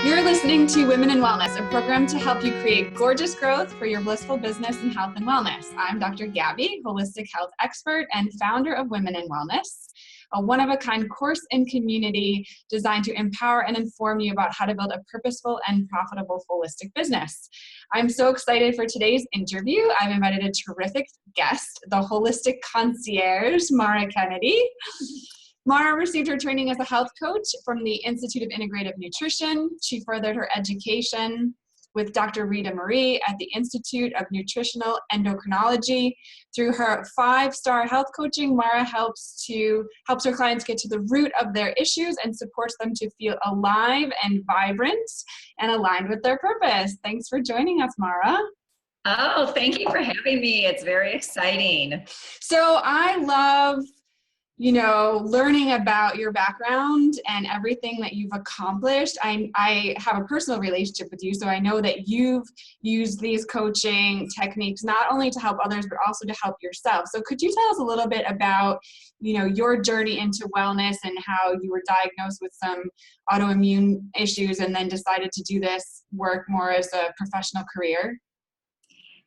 You're listening to Women in Wellness, a program to help you create gorgeous growth for your blissful business in health and wellness. I'm Dr. Gabby, holistic health expert and founder of Women in Wellness, a one-of-a-kind course and community designed to empower and inform you about how to build a purposeful and profitable holistic business. I'm so excited for today's interview. I've invited a terrific guest, the holistic concierge, Maura Kennedy. Maura received her training as a health coach from the Institute of Integrative Nutrition. She furthered her education with Dr. Rita Marie at the Institute of Nutritional Endocrinology. Through her 5-star health coaching, Maura helps her clients get to the root of their issues and supports them to feel alive and vibrant and aligned with their purpose. Thanks for joining us, Maura. Oh, thank you for having me. It's very exciting. So I love learning about your background and everything that you've accomplished. I have a personal relationship with you, so I know that you've used these coaching techniques not only to help others, but also to help yourself. So could you tell us a little bit about, your journey into wellness and how you were diagnosed with some autoimmune issues and then decided to do this work more as a professional career?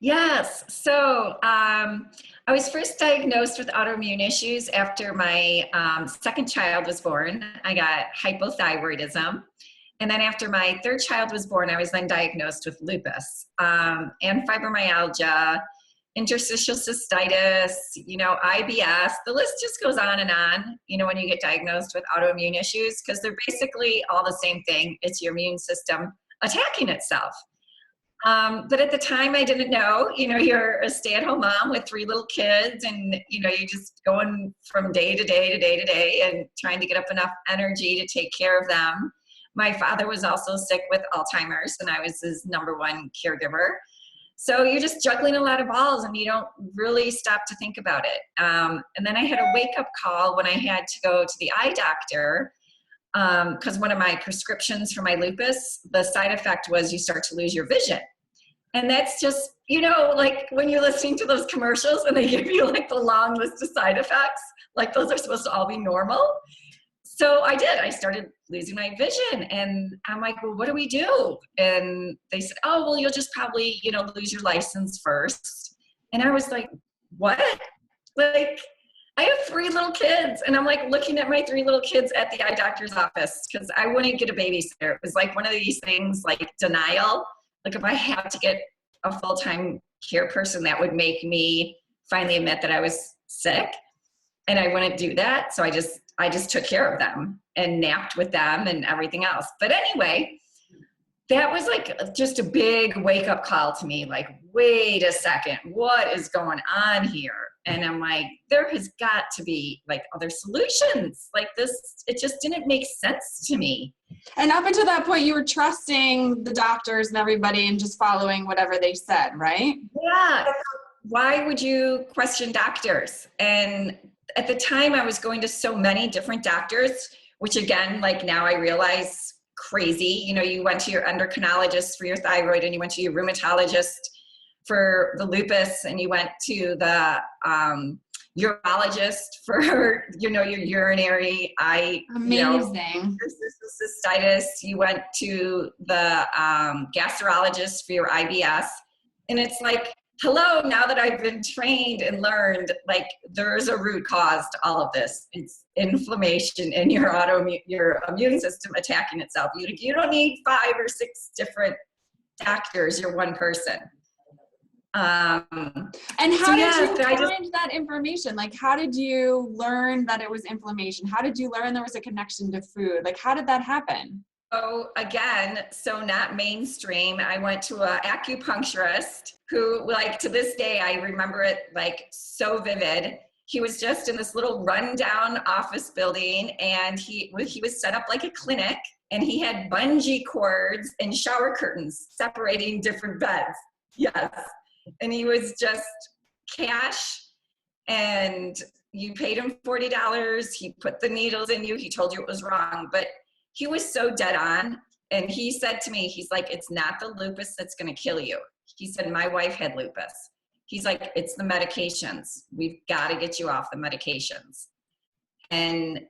Yes. So I was first diagnosed with autoimmune issues after my second child was born. I got hypothyroidism. And then after my third child was born, I was then diagnosed with lupus and fibromyalgia, interstitial cystitis, IBS. The list just goes on and on, when you get diagnosed with autoimmune issues, because they're basically all the same thing. It's your immune system attacking itself. But at the time I didn't know, you're a stay-at-home mom with 3 little kids and, you're just going from day to day to day to day and trying to get up enough energy to take care of them. My father was also sick with Alzheimer's and I was his number 1 caregiver. So you're just juggling a lot of balls and you don't really stop to think about it. And then I had a wake-up call when I had to go to the eye doctor. Because one of my prescriptions for my lupus, the side effect was you start to lose your vision. And that's just, like when you're listening to those commercials and they give you like the long list of side effects, like those are supposed to all be normal. So I did. I started losing my vision and I'm like, well, what do we do? And they said, oh, well, you'll just probably, lose your license first. And I was like, what? Like, I have 3 little kids and I'm like looking at my 3 little kids at the eye doctor's office because I wouldn't get a babysitter. It was like one of these things like denial. Like if I had to get a full-time care person, that would make me finally admit that I was sick and I wouldn't do that. So I just took care of them and napped with them and everything else. But anyway, that was like just a big wake-up call to me, like, wait a second, what is going on here? And I'm like, there has got to be like other solutions like this. It just didn't make sense to me. And up until that point, you were trusting the doctors and everybody and just following whatever they said, right? Yeah. Why would you question doctors? And at the time I was going to so many different doctors, which again, like now I realize crazy. You went to your endocrinologist for your thyroid and you went to your rheumatologist for the lupus and you went to the urologist for, your urinary Amazing. cystitis. You went to the gastrologist for your IBS. And it's like, hello, now that I've been trained and learned, like there's a root cause to all of this. It's inflammation in your immune system attacking itself. You don't need 5 or 6 different doctors. You're one person. And how did you find that information? Like, how did you learn that it was inflammation? How did you learn there was a connection to food? Like, how did that happen? Oh, again, so not mainstream. I went to an acupuncturist who, like, to this day, I remember it like so vivid. He was just in this little rundown office building and he was set up like a clinic and he had bungee cords and shower curtains separating different beds. Yes. And he was just cash and you paid him $40. He put the needles in you. He told you it was wrong, but he was so dead on. And he said to me, he's like, it's not the lupus that's going to kill you. He said, my wife had lupus. He's like, it's the medications. We've got to get you off the medications. And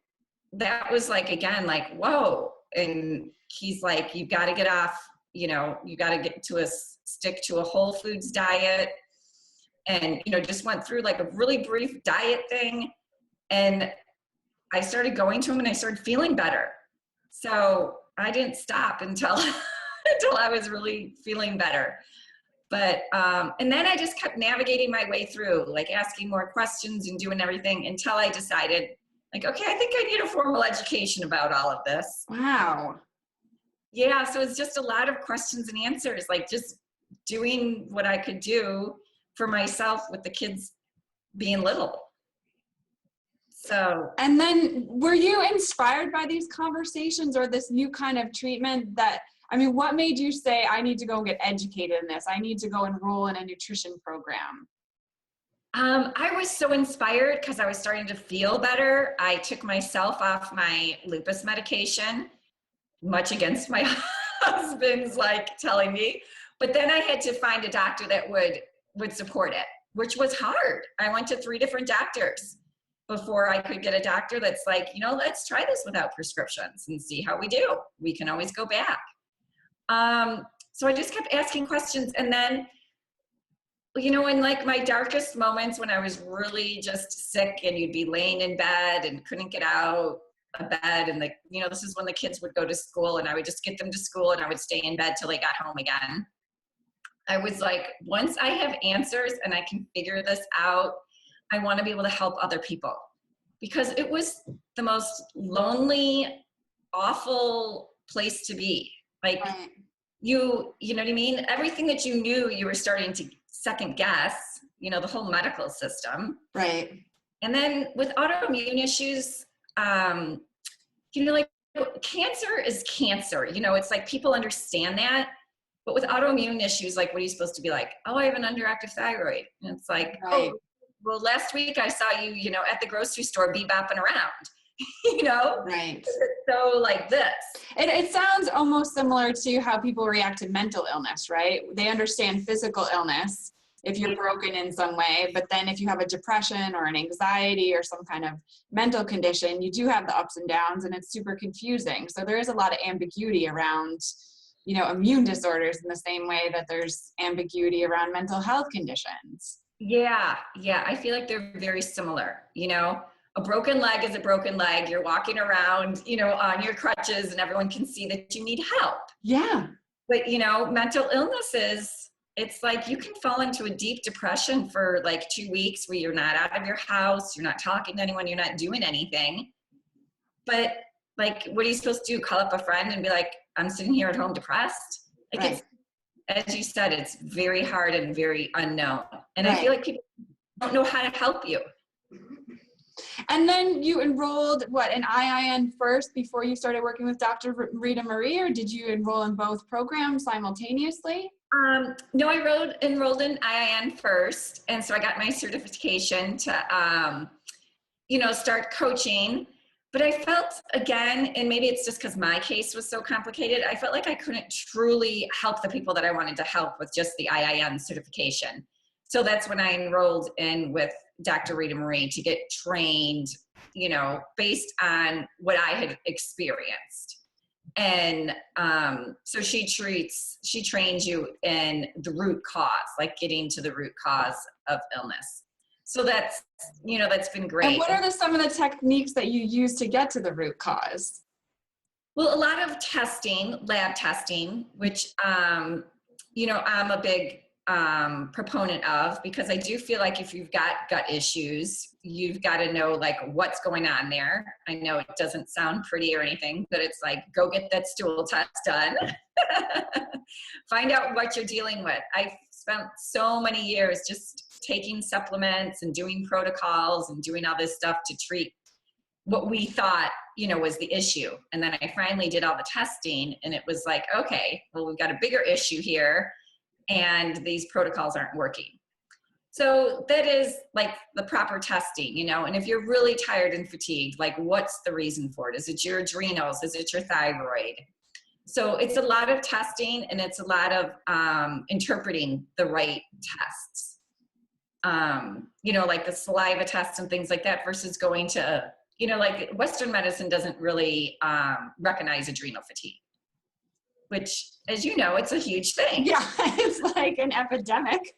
that was like, again, like, whoa, And he's like, you've got to get off, you got to get to stick to a whole foods diet. And, just went through like a really brief diet thing. And I started going to him and I started feeling better. So I didn't stop until, until I was really feeling better. But, and then I just kept navigating my way through, like asking more questions and doing everything until I decided, like, okay, I think I need a formal education about all of this. Wow. Yeah, so it's just a lot of questions and answers, like just doing what I could do for myself with the kids being little. So. And then were you inspired by these conversations or this new kind of treatment what made you say, I need to go and get educated in this? I need to go enroll in a nutrition program. I was so inspired because I was starting to feel better. I took myself off my lupus medication, much against my husband's telling me. But then I had to find a doctor that would support it, which was hard. I went to 3 different doctors before I could get a doctor that's like, let's try this without prescriptions and see how we do. We can always go back. So I just kept asking questions. And then, in my darkest moments when I was really just sick and you'd be laying in bed and couldn't get out of bed. And this is when the kids would go to school and I would just get them to school and I would stay in bed till they got home again. I was like, once I have answers and I can figure this out, I want to be able to help other people, because it was the most lonely, awful place to be. Right. You know what I mean? Everything that you knew, you were starting to second guess, the whole medical system. Right. And then with autoimmune issues, cancer is cancer. It's like people understand that. But with autoimmune issues, what are you supposed to be like? Oh, I have an underactive thyroid. And it's like, right. Oh, well, last week I saw you, at the grocery store bebopping around, Right. So like this. It sounds almost similar to how people react to mental illness, right? They understand physical illness if you're broken in some way, but then if you have a depression or an anxiety or some kind of mental condition, you do have the ups and downs and it's super confusing. So there is a lot of ambiguity around, immune disorders in the same way that there's ambiguity around mental health conditions. Yeah. I feel like they're very similar, A broken leg is a broken leg. You're walking around, on your crutches and everyone can see that you need help. Yeah. But, mental illnesses, it's like you can fall into a deep depression for 2 weeks where you're not out of your house, you're not talking to anyone, you're not doing anything. But what are you supposed to do? Call up a friend and be like, I'm sitting here at home depressed? Right. It's, as you said, it's very hard and very unknown. And right. I feel like people don't know how to help you. And then you enrolled, in IIN first before you started working with Dr. Rita Marie, or did you enroll in both programs simultaneously? No, I enrolled in IIN first. And so I got my certification to, start coaching. But I felt, again, and maybe it's just because my case was so complicated, I felt like I couldn't truly help the people that I wanted to help with just the IIN certification. So that's when I enrolled in with Dr. Rita Marie to get trained, based on what I had experienced. And so she trains you in the root cause, getting to the root cause of illness. So that's been great. And what are some of the techniques that you use to get to the root cause? Well, a lot of testing, lab testing, which, I'm a big proponent of, because I do feel like if you've got gut issues, you've got to know what's going on there. I know it doesn't sound pretty or anything, but it's go get that stool test done. Find out what you're dealing with. I spent so many years just taking supplements and doing protocols and doing all this stuff to treat what we thought, was the issue. And then I finally did all the testing and it was okay, well, we've got a bigger issue here and these protocols aren't working. So that is the proper testing, and if you're really tired and fatigued, what's the reason for it? Is it your adrenals? Is it your thyroid? So it's a lot of testing and it's a lot of interpreting the right tests. The saliva tests and things like that versus going to, like Western medicine doesn't really recognize adrenal fatigue, which, as you know, it's a huge thing. Yeah, it's like an epidemic.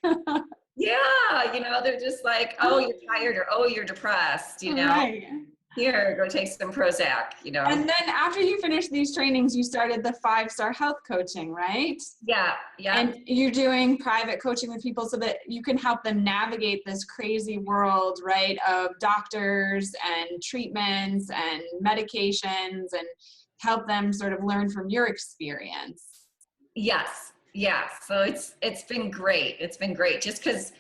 Yeah, they're just like, oh, you're tired, or oh, you're depressed, Right. Here, go take some Prozac, And then after you finished these trainings, you started the 5-star health coaching, right? Yeah, yeah. And you're doing private coaching with people so that you can help them navigate this crazy world, right, of doctors and treatments and medications, and help them sort of learn from your experience. Yes, yeah. So it's been great. It's been great just because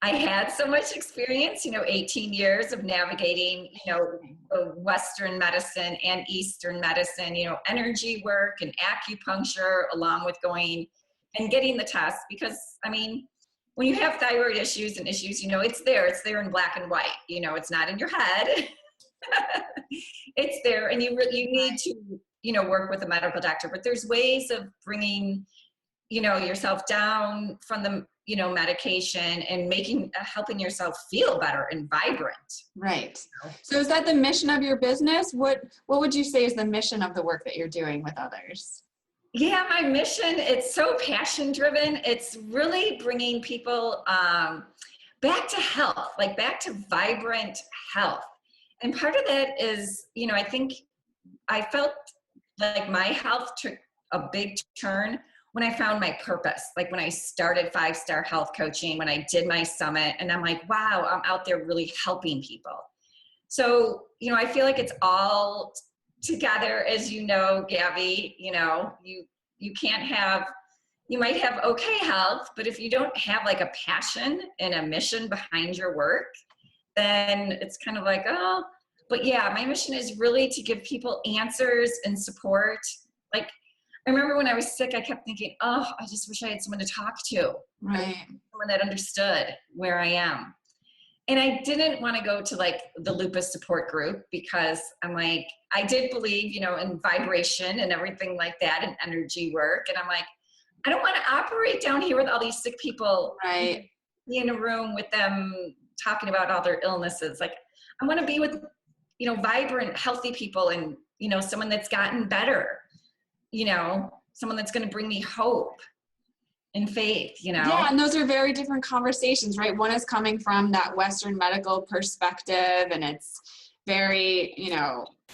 I had so much experience, 18 years of navigating, Western medicine and Eastern medicine, energy work and acupuncture, along with going and getting the test. Because, when you have thyroid issues and issues, it's there in black and white, it's not in your head. It's there, and you need to, work with a medical doctor. But there's ways of bringing, yourself down from the medication and helping yourself feel better and vibrant. Right. So is that the mission of your business? What would you say is the mission of the work that you're doing with others? Yeah, my mission, it's so passion driven. It's really bringing people back to health, like back to vibrant health. And part of that is, I think I felt like my health took a big turn when I found my purpose, like when I started 5-star health coaching, when I did my summit, and I'm like, wow, I'm out there really helping people. So, I feel like it's all together, as you know, Gabby, you can't have, you might have okay health, but if you don't have like a passion and a mission behind your work, then it's kind of like, oh, but yeah, my mission is really to give people answers and support. Like, I remember when I was sick, I kept thinking, oh, I just wish I had someone to talk to. Right. Someone that understood where I am. And I didn't want to go to like the lupus support group because I'm like, I did believe, in vibration and everything like that and energy work. And I'm like, I don't want to operate down here with all these sick people. Right. Be in a room with them talking about all their illnesses. Like, I want to be with, vibrant, healthy people and, someone that's gotten better. Someone that's going to bring me hope and faith, Yeah, and those are very different conversations, right? One is coming from that Western medical perspective, and it's very,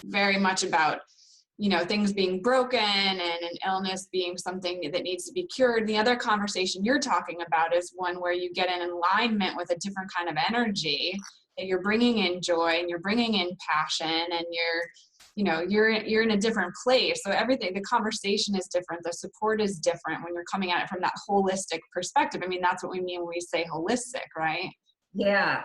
very much about, things being broken and an illness being something that needs to be cured. The other conversation you're talking about is one where you get in alignment with a different kind of energy, that you're bringing in joy and you're bringing in passion, and you're in a different place. So everything, the conversation is different. The support is different when you're coming at it from that holistic perspective. That's what we mean when we say holistic, right? Yeah.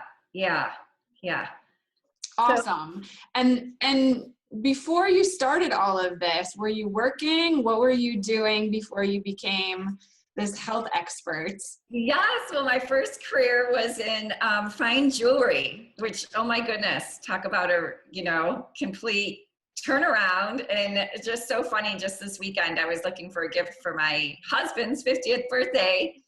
Awesome. And before you started all of this, were you working? What were you doing before you became this health expert? Yes. Well, my first career was in fine jewelry, which, oh my goodness, talk about a, complete turnaround. And it's just so funny. Just this weekend, I was looking for a gift for my husband's 50th birthday.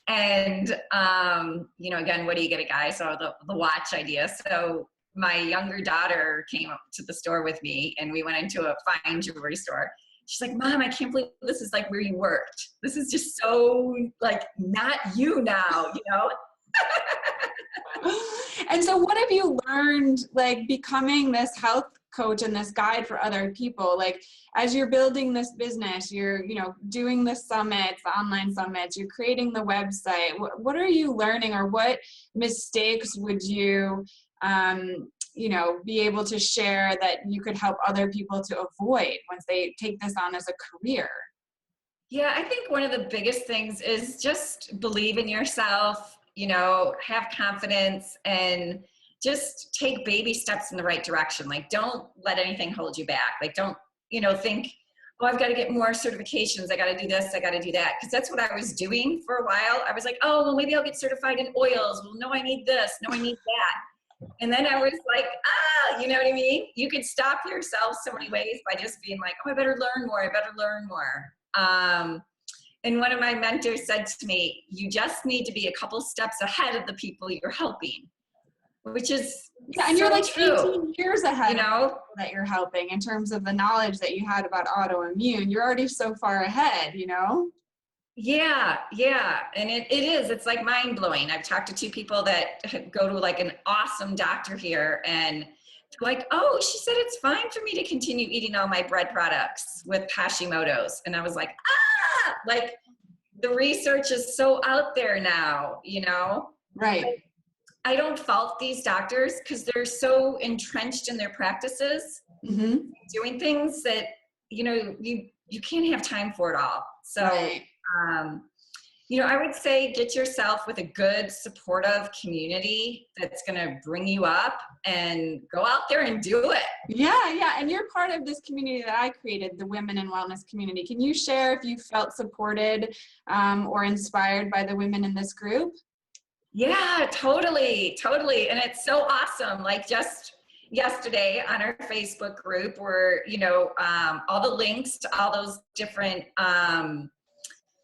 And, again, what do you get a guy? So the watch idea. So my younger daughter came up to the store with me, and we went into a fine jewelry store. She's like, Mom, I can't believe this is like where you worked. This is just so like not you now, And so what have you learned, like becoming this health coach and this guide for other people? Like as you're building this business, you're, doing the summits, the online summits, you're creating the website. What are you learning, or what mistakes would you, be able to share that you could help other people to avoid once they take this on as a career? Yeah, I think one of the biggest things is just believe in yourself, have confidence, and just take baby steps in the right direction. Like, don't let anything hold you back. Like, don't, think, oh, I've got to get more certifications. I got to do this. I got to do that. Because that's what I was doing for a while. I was like, oh, well, maybe I'll get certified in oils. Well, no, I need this. No, I need that. And then I was like, you know what I mean? You could stop yourself so many ways by just being like, oh, I better learn more. I better learn more. And one of my mentors said to me, you just need to be a couple steps ahead of the people you're helping. which is yeah, and you're so like true. 18 years ahead You of know, that you're helping in terms of the knowledge that you had about autoimmune. You're already so far ahead, you know? yeah, yeah. And it is, it's like mind blowing. I've talked to two people that go to like an awesome doctor here, and like, oh, she said it's fine for me to continue eating all my bread products with Hashimoto's. And I was like, ah, like the research is so out there now, you know? Right. I don't fault these doctors because they're so entrenched in their practices, Mm-hmm. doing things that, you know, you can't have time for it all. So, Right. you know, I would say get yourself with a good, supportive community that's going to bring you up, and go out there and do it. Yeah, yeah. And you're part of this community that I created, the Women in Wellness community. Can you share if you felt supported or inspired by the women in this group? Yeah, totally, totally. And it's so awesome. Like just yesterday on our Facebook group were, you know, all the links to all those different,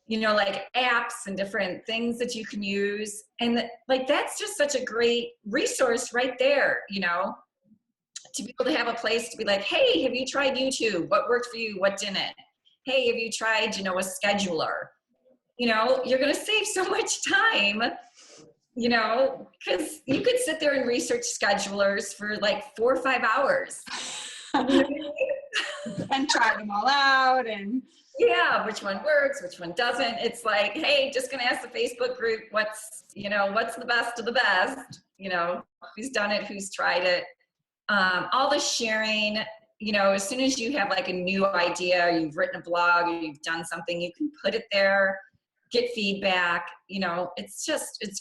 you know, like apps and different things that you can use. And like, that's just such a great resource right there, you know, to be able to have a place to be like, hey, have you tried YouTube? What worked for you? What didn't? Hey, have you tried, you know, a scheduler? You know, you're going to save so much time, you know, because you could sit there and research schedulers for like 4 or 5 hours. You know what I mean? And try them all out and Yeah, which one works, which one doesn't. It's like, hey, just gonna ask the Facebook group what's, you know, what's the best of the best, you know, who's done it, who's tried it. All the sharing, you know, as soon as you have like a new idea, or you've written a blog, or you've done something, you can put it there, get feedback, you know, it's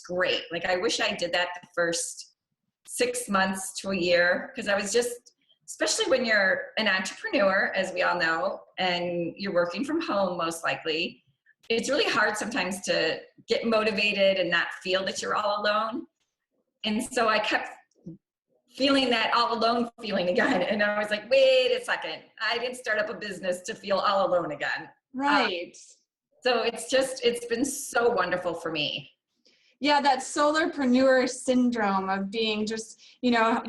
great. Like, I wish I did that the first 6 months to a year, because I was just, especially when you're an entrepreneur, as we all know, and you're working from home, most likely, it's really hard sometimes to get motivated and not feel that you're all alone. And so I kept feeling that all alone feeling again. And I was like, wait a second, I didn't start up a business to feel all alone again. right. So it's been so wonderful for me. Yeah, that solopreneur syndrome of being just, you know,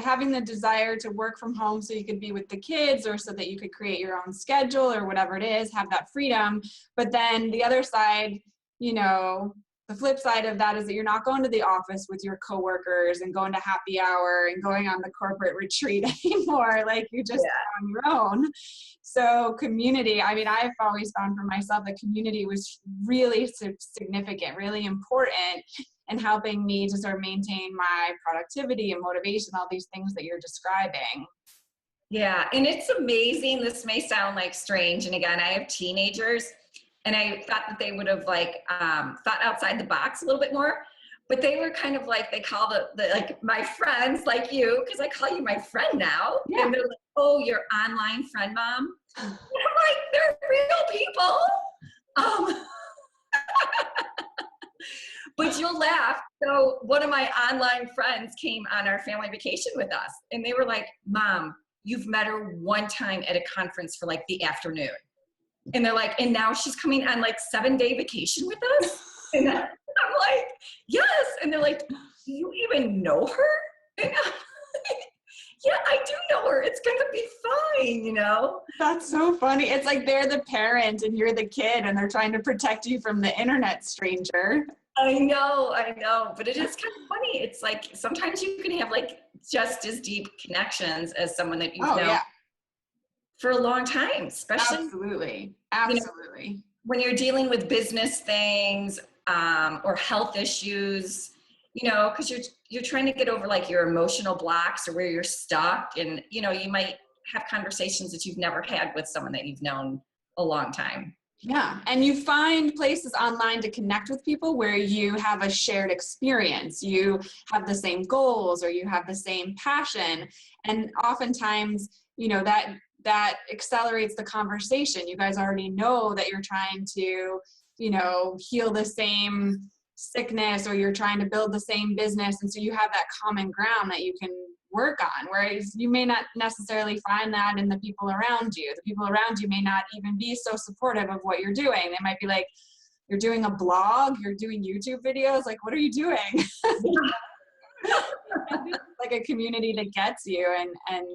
having the desire to work from home so you could be with the kids, or so that you could create your own schedule or whatever it is, have that freedom. But then the other side, you know, the flip side of that is that you're not going to the office with your coworkers and going to happy hour and going on the corporate retreat anymore. Like, you're just on your own. So community, I mean, I've always found for myself that community was really significant, really important in helping me to sort of maintain my productivity and motivation, all these things that you're describing. Yeah, and it's amazing. This may sound like strange. And again, I have teenagers, and I thought that they would have like thought outside the box a little bit more. But they were kind of like, they call the like my friends, like you, because I call you my friend now. Yeah. And they're like, oh, your online friend, mom. And I'm like, they're real people. But you'll laugh. So one of my online friends came on our family vacation with us, and they were like, Mom, you've met her one time at a conference for like the afternoon. And they're like, and now she's coming on like 7-day vacation with us? And I'm like, yes. And they're like, do you even know her? And I'm like, yeah, I do know her. It's going to be fine, you know? That's so funny. It's like they're the parent and you're the kid, and they're trying to protect you from the internet stranger. I know. But it is kind of funny. It's like sometimes you can have like just as deep connections as someone that you've known for a long time, especially. Absolutely. You know, when you're dealing with business things or health issues, you know, because you're trying to get over like your emotional blocks or where you're stuck, and you know, you might have conversations that you've never had with someone that you've known a long time. Yeah. And you find places online to connect with people where you have a shared experience. You have the same goals, or you have the same passion. And oftentimes, you know, that accelerates the conversation. You guys already know that you're trying to, you know, heal the same sickness, or you're trying to build the same business. And so you have that common ground that you can work on, whereas you may not necessarily find that in the people around you. The people around you may not even be so supportive of what you're doing. They might be like, you're doing a blog, you're doing YouTube videos, like, what are you doing? Like a community that gets you and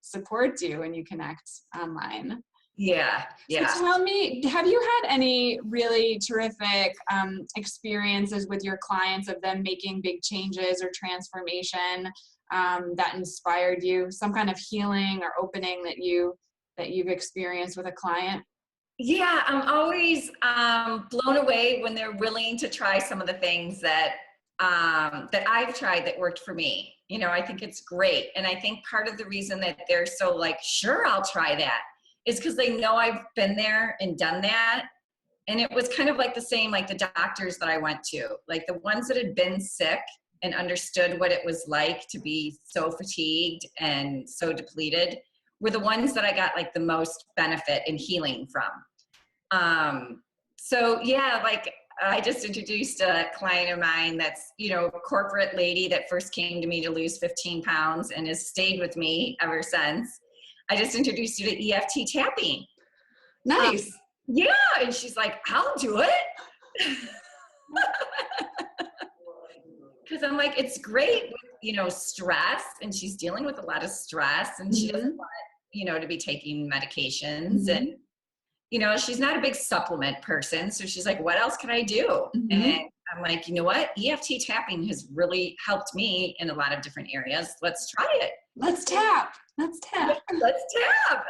supports you when you connect online. Yeah. Yeah. So tell me, have you had any really terrific experiences with your clients of them making big changes or transformation that inspired you? Some kind of healing or opening that you've experienced with a client? Yeah, I'm always blown away when they're willing to try some of the things that that I've tried that worked for me. You know, I think it's great, and I think part of the reason that they're so like, sure, I'll try that, is because they know I've been there and done that. And it was kind of like the same, like the doctors that I went to, like the ones that had been sick and understood what it was like to be so fatigued and so depleted were the ones that I got like the most benefit and healing from. So yeah, like I just introduced a client of mine that's, you know, a corporate lady that first came to me to lose 15 pounds and has stayed with me ever since. I just introduced her to EFT tapping. Nice. Yeah, and she's like, I'll do it. Because I'm like, it's great with, you know, stress, and she's dealing with a lot of stress, and she doesn't want, you know, to be taking medications. And, you know, she's not a big supplement person. So she's like, what else can I do? And I'm like, you know what? EFT tapping has really helped me in a lot of different areas. Let's try it. Let's tap. Let's tap. Let's tap.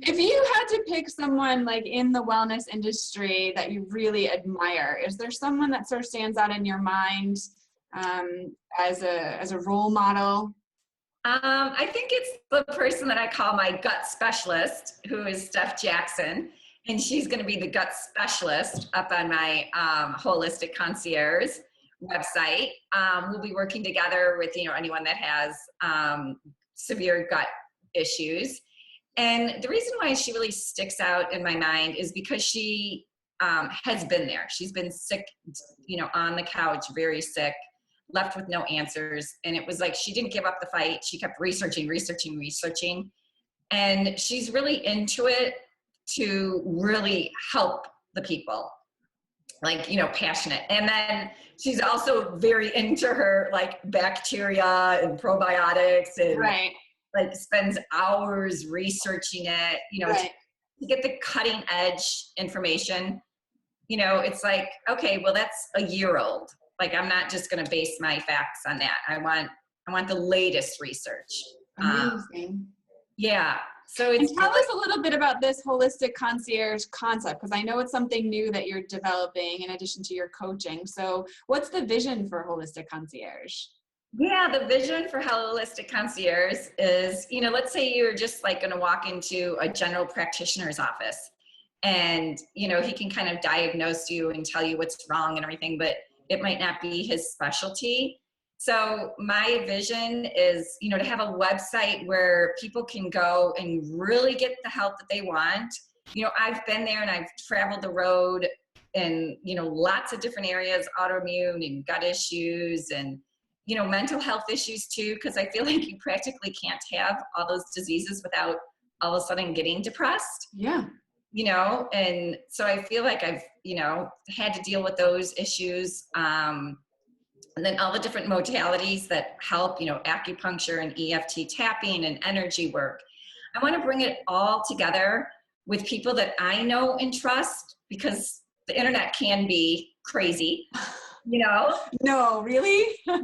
If you had to pick someone like in the wellness industry that you really admire, is there someone that sort of stands out in your mind as a role model? I think it's the person that I call my gut specialist, who is Steph Jackson, and she's going to be the gut specialist up on my Holistic Concierge website. We'll be working together with, you know, anyone that has severe gut issues. And the reason why she really sticks out in my mind is because she has been there. She's been sick, you know, on the couch, very sick, left with no answers. And it was like, she didn't give up the fight. She kept researching. And she's really into it to really help the people, like, you know, passionate. And then she's also very into her like bacteria and probiotics and like spends hours researching it, you know, to get the cutting edge information. You know, it's like, okay, well, that's a year old. Like, I'm not just going to base my facts on that. I want the latest research. Amazing. Yeah. So it's and tell us a little bit about this holistic concierge concept, because I know it's something new that you're developing in addition to your coaching. So what's the vision for holistic concierge? Yeah, the vision for Holistic Concierge is, you know, let's say you're just like going to walk into a general practitioner's office and, you know, he can kind of diagnose you and tell you what's wrong and everything, but it might not be his specialty. So my vision is, you know, to have a website where people can go and really get the help that they want. You know, I've been there and I've traveled the road in, you know, lots of different areas, autoimmune and gut issues and, you know, mental health issues too, because I feel like you practically can't have all those diseases without all of a sudden getting depressed. Yeah. You know, and so I feel like I've, you know, had to deal with those issues. And then all the different modalities that help, you know, acupuncture and EFT tapping and energy work. I want to bring it all together with people that I know and trust, because the internet can be crazy. You know? No, really? Yeah,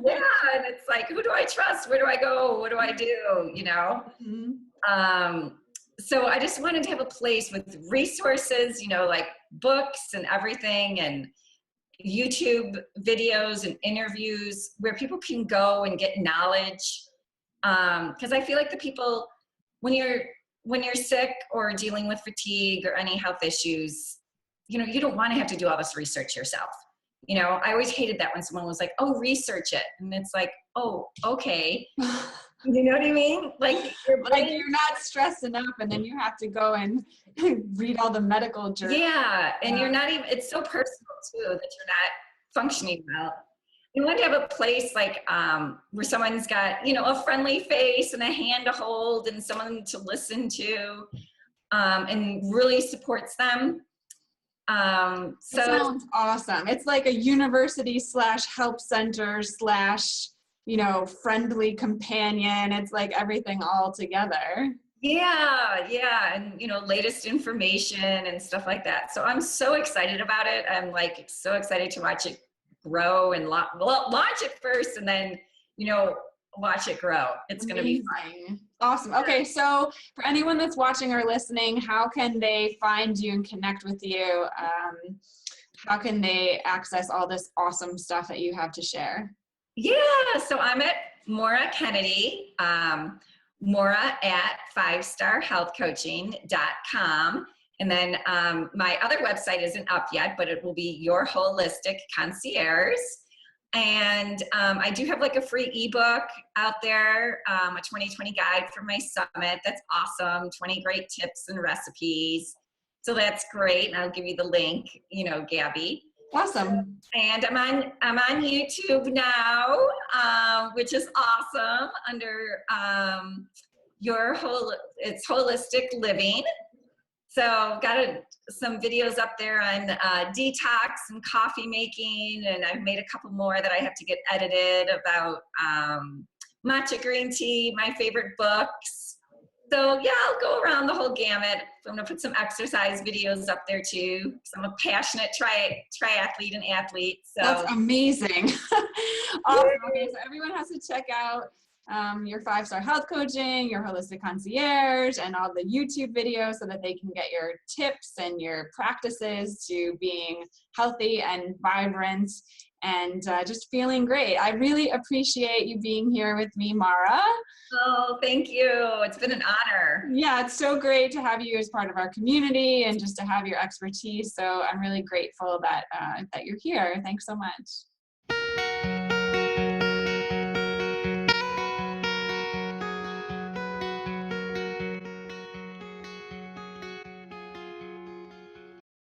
and it's like, who do I trust? Where do I go? What do I do? You know? So I just wanted to have a place with resources, you know, like books and everything, and YouTube videos and interviews where people can go and get knowledge. Because I feel like the people, when you're sick or dealing with fatigue or any health issues, you know, you don't want to have to do all this research yourself. You know, I always hated that when someone was like, oh, research it. And it's like, oh, okay. You know what I mean? Like you're not stressed enough and then you have to go and read all the medical journals. Yeah. And you're not even, it's so personal too that you're not functioning well. You want to have a place like where someone's got, you know, a friendly face and a hand to hold and someone to listen to and really supports them. That So sounds awesome. It's like a university slash help center slash, friendly companion. It's like everything all together. yeah, and latest information and stuff like that. So I'm so excited about it. I'm like so excited to watch it grow and launch it first, and then watch it grow. It's going to be fun. Amazing. Awesome. Okay, so for anyone that's watching or listening, how can they find you and connect with you? How can they access all this awesome stuff that you have to share? Yeah, so I'm at Maura Kennedy, Maura at 5starhealthcoaching.com. And then my other website isn't up yet, but it will be Your Holistic Concierge. And I do have like a free ebook out there, a 2020 guide for my summit. That's awesome. 20 great tips and recipes. So that's great. And I'll give you the link, Gabby. Awesome. And I'm on YouTube now, which is awesome, under it's Holistic Living. So got some videos up there on detox and coffee making, and I've made a couple more that I have to get edited about matcha green tea, my favorite books. So yeah, I'll go around the whole gamut. I'm gonna put some exercise videos up there too, because I'm a passionate triathlete and athlete. So that's amazing. Awesome. Okay, so everyone has to check out your 5-star health coaching, your holistic concierge, and all the YouTube videos so that they can get your tips and your practices to being healthy and vibrant and just feeling great. I really appreciate you being here with me, Maura. Oh, thank you. It's been an honor. Yeah, it's so great to have you as part of our community and just to have your expertise. So I'm really grateful that that you're here. Thanks so much.